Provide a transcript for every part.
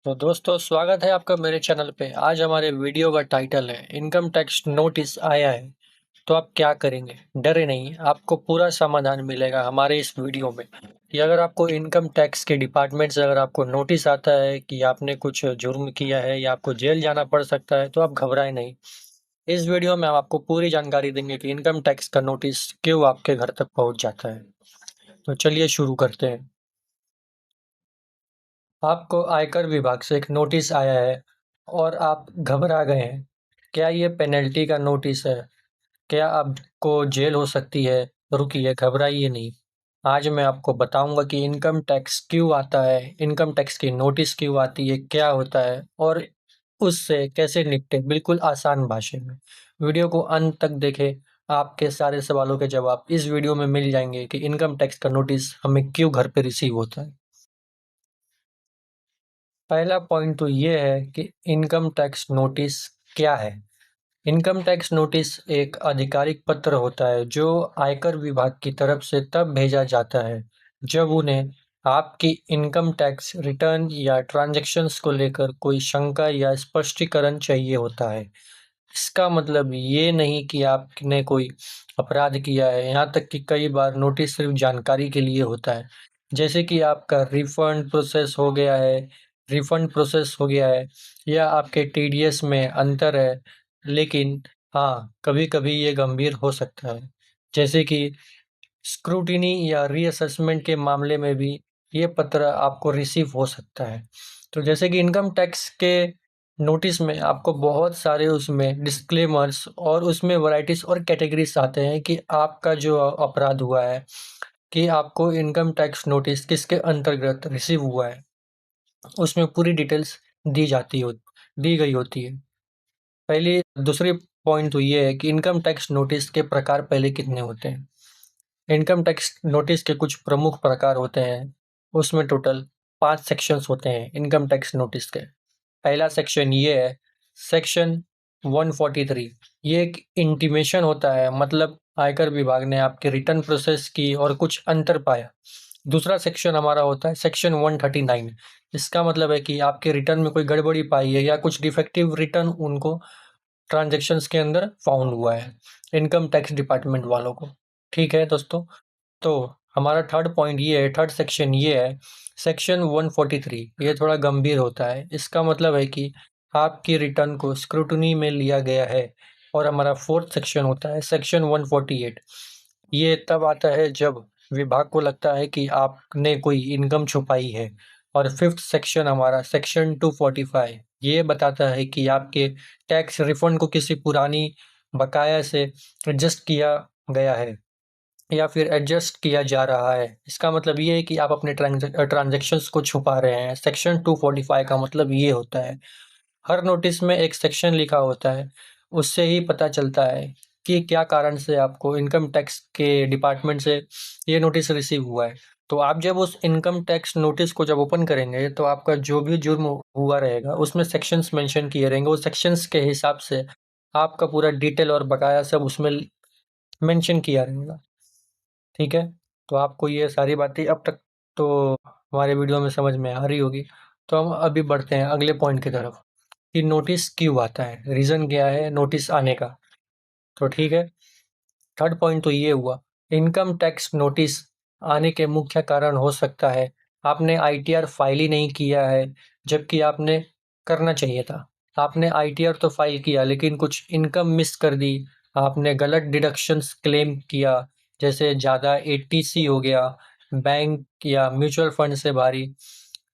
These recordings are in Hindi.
तो दोस्तों स्वागत है आपका मेरे चैनल पे। आज हमारे वीडियो का टाइटल है इनकम टैक्स नोटिस आया है तो आप क्या करेंगे। डरे नहीं, आपको पूरा समाधान मिलेगा हमारे इस वीडियो में। कि अगर आपको इनकम टैक्स के डिपार्टमेंट से अगर आपको नोटिस आता है कि आपने कुछ जुर्म किया है या आपको जेल जाना पड़ सकता है तो आप घबराएं नहीं। इस वीडियो में हम आपको पूरी जानकारी देंगे कि इनकम टैक्स का नोटिस क्यों आपके घर तक पहुंच जाता है। तो चलिए शुरू करते हैं। आपको आयकर विभाग से एक नोटिस आया है और आप घबरा गए हैं। क्या ये पेनल्टी का नोटिस है? क्या आपको जेल हो सकती है? रुकिए, घबराइए नहीं। आज मैं आपको बताऊंगा कि इनकम टैक्स क्यों आता है, इनकम टैक्स की नोटिस क्यों आती है, क्या होता है और उससे कैसे निपटे, बिल्कुल आसान भाषा में। वीडियो को अंत तक देखें। आपके सारे सवालों के जवाब इस वीडियो में मिल जाएंगे कि इनकम टैक्स का नोटिस हमें क्यों घर पे रिसीव होता है। पहला पॉइंट तो ये है कि इनकम टैक्स नोटिस क्या है। इनकम टैक्स नोटिस एक आधिकारिक पत्र होता है जो आयकर विभाग की तरफ से तब भेजा जाता है जब उन्हें आपकी इनकम टैक्स रिटर्न या ट्रांजैक्शंस को लेकर कोई शंका या स्पष्टीकरण चाहिए होता है। इसका मतलब ये नहीं कि आपने कोई अपराध किया है, यहाँ तक कि कई बार नोटिस सिर्फ जानकारी के लिए होता है। जैसे कि आपका रिफंड प्रोसेस हो गया है या आपके टीडीएस में अंतर है। लेकिन हाँ, कभी-कभी ये गंभीर हो सकता है। जैसे कि स्क्रूटिनी या रीअसेसमेंट के मामले में भी ये पत्र आपको रिसीव हो सकता है। तो जैसे कि इनकम टैक्स के नोटिस में आपको बहुत सारे उसमें डिस्क्लेमर्स और उसमें वैराइटीज और कैटेगरीज आते हैं कि आपका जो अपराध हुआ है, कि आपको इनकम टैक्स नोटिस किसके अंतर्गत रिसीव हुआ है, उसमें पूरी डिटेल्स दी गई होती है। पहली दूसरी पॉइंट तो ये है कि इनकम टैक्स नोटिस के प्रकार पहले कितने होते हैं। इनकम टैक्स नोटिस के कुछ प्रमुख प्रकार होते हैं। उसमें टोटल 5 सेक्शंस होते हैं इनकम टैक्स नोटिस के। पहला सेक्शन ये है, सेक्शन 143। ये एक इंटीमेशन होता है, मतलब आयकर विभाग ने आपके रिटर्न प्रोसेस की और कुछ अंतर पाया। दूसरा सेक्शन हमारा होता है सेक्शन 139। इसका मतलब है कि आपके रिटर्न में कोई गड़बड़ी पाई है या कुछ डिफेक्टिव रिटर्न उनको ट्रांजैक्शंस के अंदर फाउंड हुआ है इनकम टैक्स डिपार्टमेंट वालों को। ठीक है दोस्तों, तो हमारा थर्ड सेक्शन ये है, सेक्शन 143। ये थोड़ा गंभीर होता है। इसका मतलब है कि आपकी रिटर्न को स्क्रूटनी में लिया गया है। और हमारा फोर्थ सेक्शन होता है सेक्शन 148। ये तब आता है जब विभाग को लगता है कि आपने कोई इनकम छुपाई है। और फिफ्थ सेक्शन हमारा सेक्शन 245, ये बताता है कि आपके टैक्स रिफंड को किसी पुरानी बकाया से एडजस्ट किया गया है या फिर एडजस्ट किया जा रहा है। इसका मतलब ये है कि आप अपने ट्रांजैक्शंस को छुपा रहे हैं। सेक्शन 245 का मतलब ये होता है। हर नोटिस में एक सेक्शन लिखा होता है, उससे ही पता चलता है कि क्या कारण से आपको इनकम टैक्स के डिपार्टमेंट से ये नोटिस रिसीव हुआ है। तो आप जब उस इनकम टैक्स नोटिस को जब ओपन करेंगे तो आपका जो भी जुर्म हुआ रहेगा उसमें सेक्शंस मेंशन किए रहेंगे। उस सेक्शंस के हिसाब से आपका पूरा डिटेल और बकाया सब उसमें मेंशन किया रहेगा। ठीक है, तो आपको ये सारी बातें अब तक तो हमारे वीडियो में समझ में आ रही होगी। तो हम अभी बढ़ते हैं अगले पॉइंट की तरफ कि नोटिस क्यों आता है, रीज़न क्या है नोटिस आने का। तो ठीक है, थर्ड पॉइंट तो ये हुआ, इनकम टैक्स नोटिस आने के मुख्य कारण हो सकता है आपने आईटीआर फाइल ही नहीं किया है, जबकि आपने करना चाहिए था। आपने आईटीआर तो फाइल किया लेकिन कुछ इनकम मिस कर दी। आपने गलत डिडक्शंस क्लेम किया, जैसे ज़्यादा एटीसी हो गया, बैंक या म्यूचुअल फंड से भारी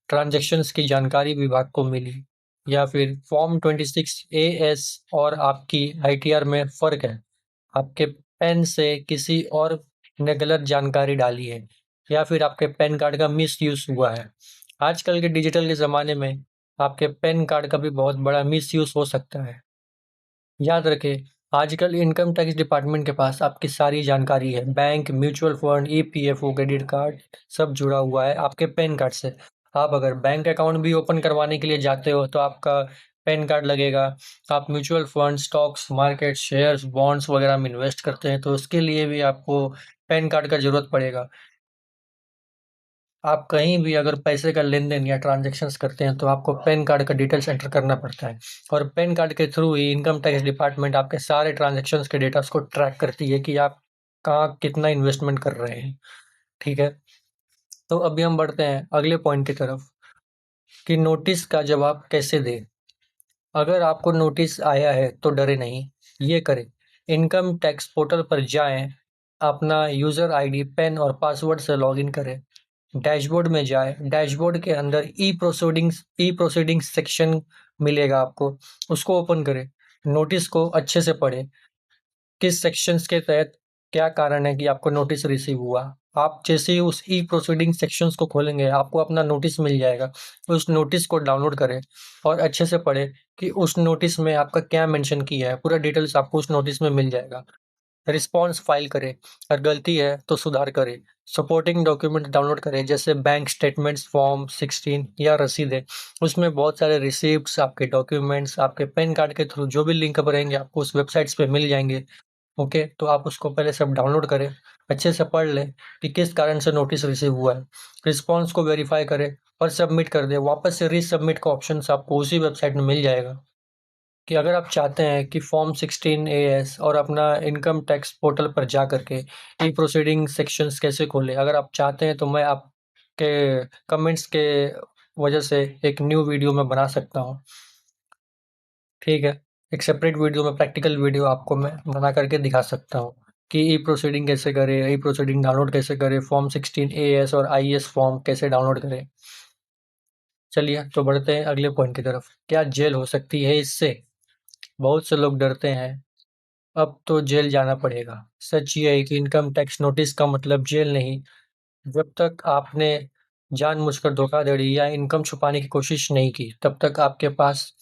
ट्रांजैक्शंस की जानकारी विभाग को मिली, या फिर फॉर्म 26 एएस और आपकी आईटीआर में फ़र्क है। आपके पेन से किसी और ने गलत जानकारी डाली है, या फिर आपके पैन कार्ड का मिसयूज़ हुआ है। आजकल के डिजिटल के ज़माने में आपके पैन कार्ड का भी बहुत बड़ा मिसयूज़ हो सकता है। याद रखें, आजकल इनकम टैक्स डिपार्टमेंट के पास आपकी सारी जानकारी है। Bank, mutual fund, EPFO, credit card सब जुड़ा हुआ है आपके पैन कार्ड से। आप अगर बैंक अकाउंट भी ओपन करवाने के लिए जाते हो तो आपका पैन कार्ड लगेगा। आप mutual fund, stocks, market, shares, bonds वगैरह में इन्वेस्ट करते हैं तो उसके लिए भी आपको पैन कार्ड का ज़रूरत पड़ेगा। आप कहीं भी अगर पैसे का लेन-देन या ट्रांज़ैक्शंस करते हैं, तो आपको पैन कार्ड का डिटेल्स एंटर करना पड़ता है और पैन कार्ड के थ्रू ही इनकम टैक्स डिपार्टमेंट आपके सारे ट्रांज़ैक्शंस के डेटास को ट्रैक करती है कि आप कहाँ कितना इन्वेस्टमेंट कर रहे हैं, ठीक है? तो अभी हम बढ़ते हैं अगले पॉइंट की तरफ कि नोटिस का जवाब कैसे दें? अगर आपको नोटिस आया है तो डरे नहीं, ये करें, इनकम टैक्स पोर्टल पर जाएँ, अपना यूज़र आईडी, पैन और पासवर्ड से लॉगिन करें। डैशबोर्ड में जाएँ, डैशबोर्ड के अंदर ई प्रोसीडिंग्स सेक्शन मिलेगा आपको, उसको ओपन करें। नोटिस को अच्छे से पढ़ें, किस सेक्शंस के तहत क्या कारण है कि आपको नोटिस रिसीव हुआ। आप जैसे ही उस ई प्रोसीडिंग सेक्शंस को खोलेंगे, आपको अपना नोटिस मिल जाएगा। उस नोटिस को डाउनलोड करें और अच्छे से पढ़ें कि उस नोटिस में आपका क्या मेंशन किया है, पूरा डिटेल्स आपको उस नोटिस में मिल जाएगा। रिस्पॉन्स फाइल करें, अगर गलती है तो सुधार करें। सपोर्टिंग डॉक्यूमेंट डाउनलोड करें, जैसे बैंक स्टेटमेंट्स, फॉर्म 16 या रसीदें। उसमें बहुत सारे रिसिप्ट्स, आपके डॉक्यूमेंट्स, आपके पैन कार्ड के थ्रू जो भी लिंक अप रहेंगे, आपको उस वेबसाइट्स पे मिल जाएंगे। ओके, तो आप उसको पहले सब डाउनलोड करें, अच्छे से पढ़ लें कि किस कारण से नोटिस रिसीव हुआ है। रिस्पॉन्स को वेरीफाई करें और सबमिट कर दें। वापस से रीसबमिट का ऑप्शन आपको उसी वेबसाइट में मिल जाएगा। कि अगर आप चाहते हैं कि फॉर्म 16 और अपना इनकम टैक्स पोर्टल पर जा करके ई प्रोसीडिंग सेक्शंस कैसे खोलें, अगर आप चाहते हैं तो मैं आपके कमेंट्स के वजह से एक न्यू वीडियो में बना सकता हूँ, ठीक है? एक सेपरेट वीडियो में प्रैक्टिकल वीडियो आपको मैं बना करके दिखा सकता हूँ कि ई प्रोसीडिंग कैसे करें, ई प्रोसीडिंग डाउनलोड कैसे करें, फॉर्म 16 और आईएएस फॉर्म कैसे डाउनलोड करें। चलिए, तो बढ़ते हैं अगले पॉइंट की तरफ। क्या जेल हो सकती है इससे? बहुत से लोग डरते हैं, अब तो जेल जाना पड़ेगा। सच ये है कि इनकम टैक्स नोटिस का मतलब जेल नहीं। जब तक आपने जानबूझकर धोखाधड़ी या इनकम छुपाने की कोशिश नहीं की, तब तक आपके पास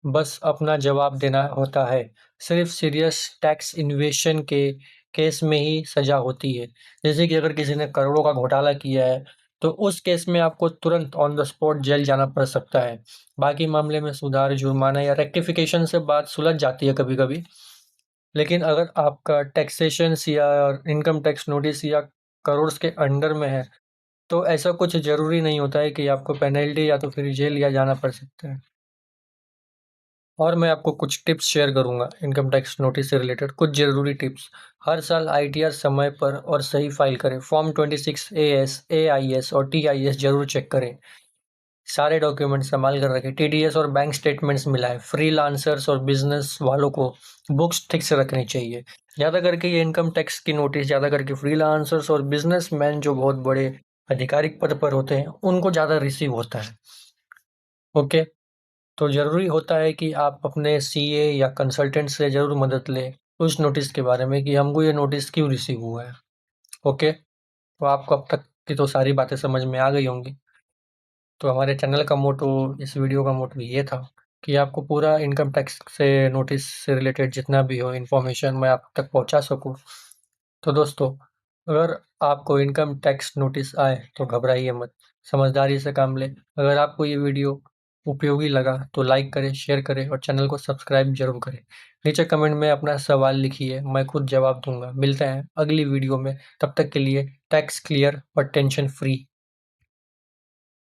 बस अपना जवाब देना होता है। सिर्फ सीरियस टैक्स इवेशन के केस में ही सजा होती है। जैसे कि अगर किसी ने करोड़ों का घोटाला किया है, तो उस केस में आपको तुरंत ऑन द स्पॉट जेल जाना पड़ सकता है। बाकी मामले में सुधार, जुर्माना या रेक्टिफिकेशन से बात सुलझ जाती है कभी-कभी। लेकिन अगर आपका टैक्सेशंस या इनकम टैक्स नोटिस या करोड़स के अंडर में है, तो ऐसा कुछ ज़रूरी नहीं होता है कि आपको पेनल्टी या तो फिर जेल या जाना पड़ सकता है। और मैं आपको कुछ टिप्स शेयर करूँगा इनकम टैक्स नोटिस से रिलेटेड, कुछ ज़रूरी टिप्स। हर साल आईटीआर समय पर और सही फाइल करें। फॉर्म 26 एएस, एआईएस और टीआईएस ज़रूर चेक करें। सारे डॉक्यूमेंट संभाल कर रखें। टीडीएस और बैंक स्टेटमेंट्स मिलाएं। फ्रीलांसर्स और बिजनेस वालों को बुक्स ठीक से रखनी चाहिए। ज़्यादा करके ये इनकम टैक्स की नोटिस ज़्यादा करके फ्रीलांसर्स और बिजनेसमैन जो बहुत बड़े आधिकारिक पद पर होते हैं, उनको ज़्यादा रिसीव होता है। ओके, तो ज़रूरी होता है कि आप अपने सीए या कंसल्टेंट से ज़रूर मदद लें उस नोटिस के बारे में कि हमको ये नोटिस क्यों रिसीव हुआ है। ओके, तो आपको अब तक की तो सारी बातें समझ में आ गई होंगी। तो हमारे चैनल का मोटो, इस वीडियो का मोटो ये था कि आपको पूरा इनकम टैक्स से नोटिस से रिलेटेड जितना भी हो इन्फॉर्मेशन मैं आप तक पहुंचा सकूं। तो दोस्तों, अगर आपको इनकम टैक्स नोटिस आए तो घबराइए मत, समझदारी से काम लें। अगर आपको ये वीडियो उपयोगी लगा तो लाइक करें, शेयर करें और चैनल को सब्सक्राइब जरूर करें। नीचे कमेंट में अपना सवाल लिखिए, मैं खुद जवाब दूंगा। मिलते हैं अगली वीडियो में, तब तक के लिए टैक्स क्लियर और टेंशन फ्री।